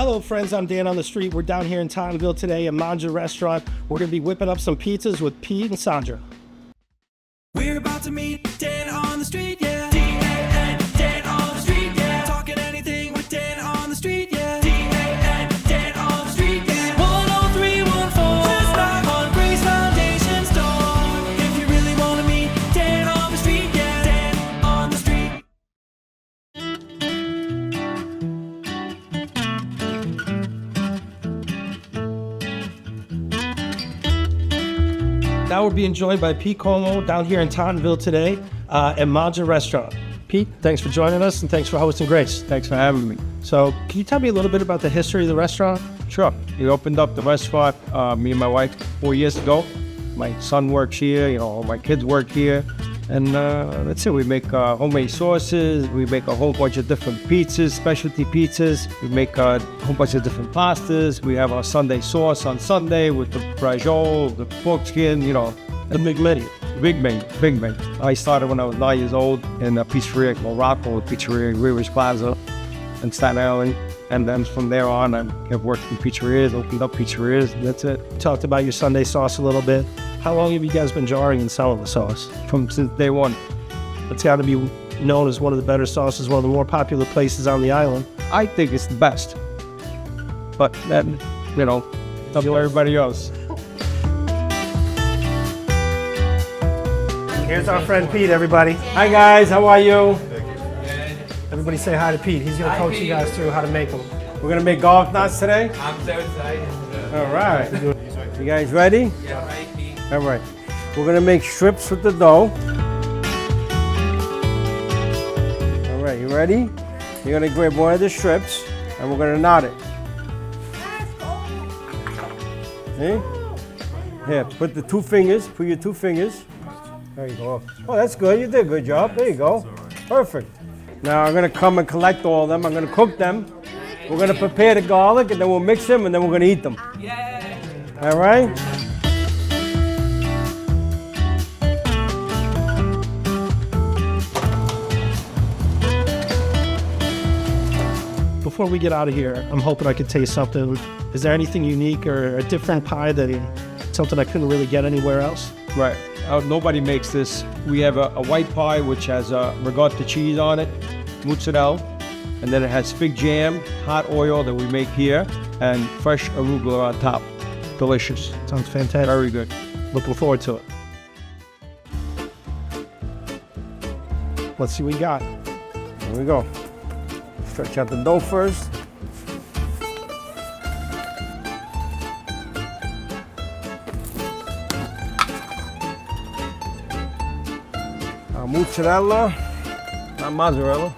Hello friends, I'm Dan on the street. We're down here in Tottenville today at Mangia restaurant. We're gonna be whipping up some pizzas with Pete and Sandra. We're about to meet Dan on the street, yeah. D-A-N, Dan on the street, yeah. Talking anything with Dan on the street, yeah. D-A-N, Dan on the street, yeah. 10314, just knock on Grace Foundation store. If you really want to meet Dan on the street, yeah. Dan on the street. Now we're being joined by Pete Como down here in Tottenville today at Mangia restaurant. Pete, thanks for joining us and thanks for hosting Grace. Thanks for having me. So can you tell me a little bit about the history of the restaurant? Sure. We opened up the restaurant, me and my wife, 4 years ago. My son works here, all my kids work here. And that's it. We make homemade sauces. We make a whole bunch of different pizzas, specialty pizzas. We make a whole bunch of different pastas. We have our Sunday sauce on Sunday with the braciole, the pork skin, A big menu. Big menu. I started when I was 9 years old in a pizzeria called Rocco, a pizzeria in Rivers Plaza in Staten Island. And then from there on, I have worked in pizzerias, opened up pizzerias, and that's it. You talked about your Sunday sauce a little bit. How long have you guys been jarring and selling the sauce? Since day one. It's got to be known as one of the better sauces, one of the more popular places on the island. I think it's the best. But then, up to everybody else. Here's our friend Pete, everybody. Hi guys, how are you? Everybody say hi to Pete. He's going to coach you guys through how to make them. We're gonna make golf nuts today? I'm so excited. All right. You guys ready? Yeah, right, Pete. All right. We're gonna make strips with the dough. All right, you ready? You're gonna grab one of the strips and we're gonna knot it. See? Here, put your 2 fingers. There you go. Oh, that's good. You did a good job. There you go. Perfect. Now I'm gonna come and collect all of them. I'm gonna cook them. We're gonna prepare the garlic and then we'll mix them and then we're gonna eat them. Yay! All right? Before we get out of here, I'm hoping I could taste something. Is there anything unique or a different pie something I couldn't really get anywhere else? Right. Nobody makes this. We have a white pie which has ricotta cheese on it, mozzarella, and then it has fig jam, hot oil that we make here, and fresh arugula on top. Delicious. Sounds fantastic. Very good. Looking forward to it. Let's see what we got. Here we go. Stretch out the dough first. Mozzarella, not mozzarella.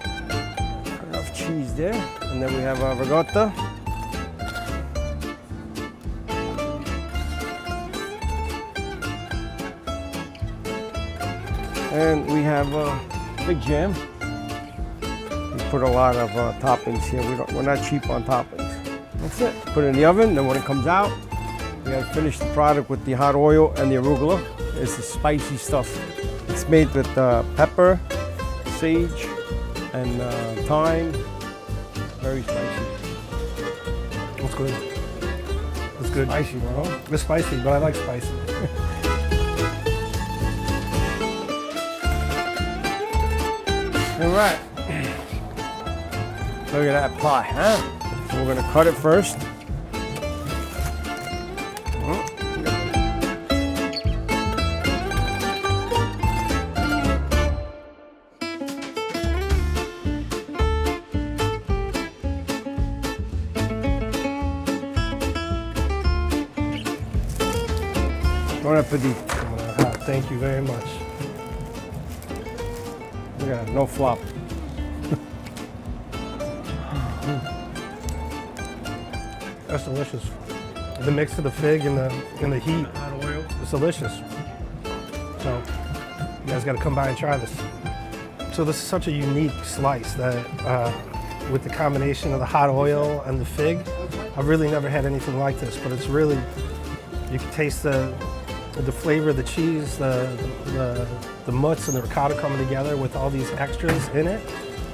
Enough cheese there. And then we have our ricotta. And we have fig jam. We put a lot of toppings here. We're not cheap on toppings. That's it. Put it in the oven. Then when it comes out, we have to finish the product with the hot oil and the arugula. It's the spicy stuff. It's made with pepper, sage, and thyme. Very spicy. It's good. It's good. Spicy, bro. It's spicy, but I like spicy. All right. Look at that pie, huh? So we're gonna cut it first. Bon appetit. Thank you very much. Look at that, no flop. That's delicious. The mix of the fig and the heat, it's delicious. So you guys got to come by and try this. So this is such a unique slice that with the combination of the hot oil and the fig, I've really never had anything like this, but it's really, you can taste the flavor of the cheese, the mozz and the ricotta coming together with all these extras in it.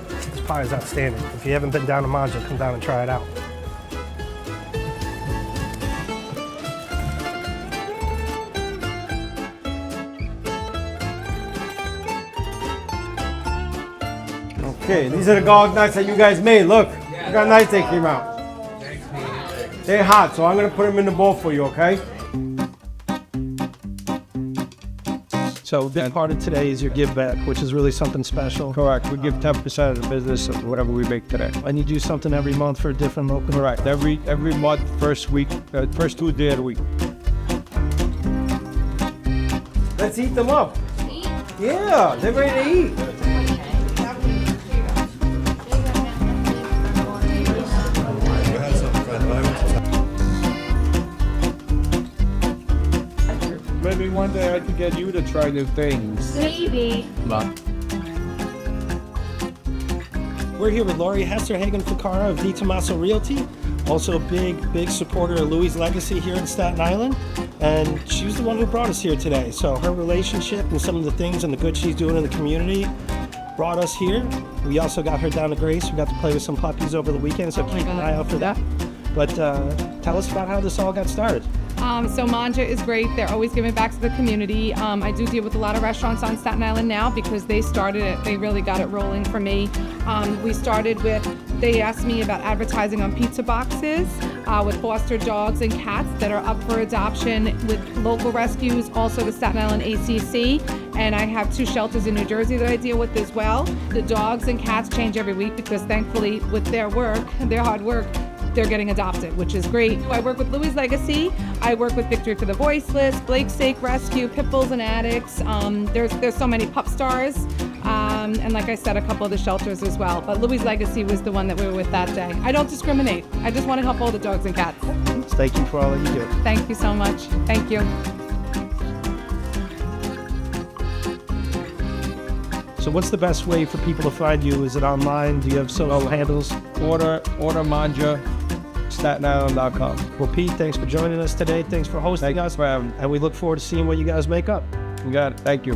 This pie is outstanding. If you haven't been down to Mangia, come down and try it out. Okay, these are the dog nuts that you guys made. Look how nice they came out. They're hot, so I'm gonna put them in the bowl for you, okay? So a big part of today is your give back, which is really something special. Correct. We give 10% of the business of whatever we make today. And you do something every month for a different local. Correct. Every month, first Tuesday of the week. Let's eat them up. Yeah, they're ready to eat. Maybe one day I could get you to try new things. Maybe. We're here with Lori Hesterhagen-Ficara of Di Tommaso Realty, also a big supporter of Louis' legacy here in Staten Island. And she was the one who brought us here today. So her relationship and some of the things and the good she's doing in the community brought us here. We also got her down to Grace. We got to play with some puppies over the weekend, so keep an eye out for that. But tell us about how this all got started. So Mangia is great. They're always giving back to the community. I do deal with a lot of restaurants on Staten Island now because they started it. They really got it rolling for me. We started with, they asked me about advertising on pizza boxes with foster dogs and cats that are up for adoption with local rescues, also the Staten Island ACC. And I have 2 shelters in New Jersey that I deal with as well. The dogs and cats change every week because thankfully with their work, their hard work, they're getting adopted, which is great. I work with Louis' Legacy. I work with Victory for the Voiceless, Blake's Sake Rescue, Pitbulls and Addicts. There's so many pup stars. And like I said, a couple of the shelters as well. But Louis' Legacy was the one that we were with that day. I don't discriminate. I just want to help all the dogs and cats. Thank you for all that you do. Thank you so much. Thank you. So what's the best way for people to find you? Is it online? Do you have social handles? Order Mangia, StatenIsland.com. Well, Pete, thanks for joining us today. Thanks for hosting us. For having me. And we look forward to seeing what you guys make up. You got it. Thank you.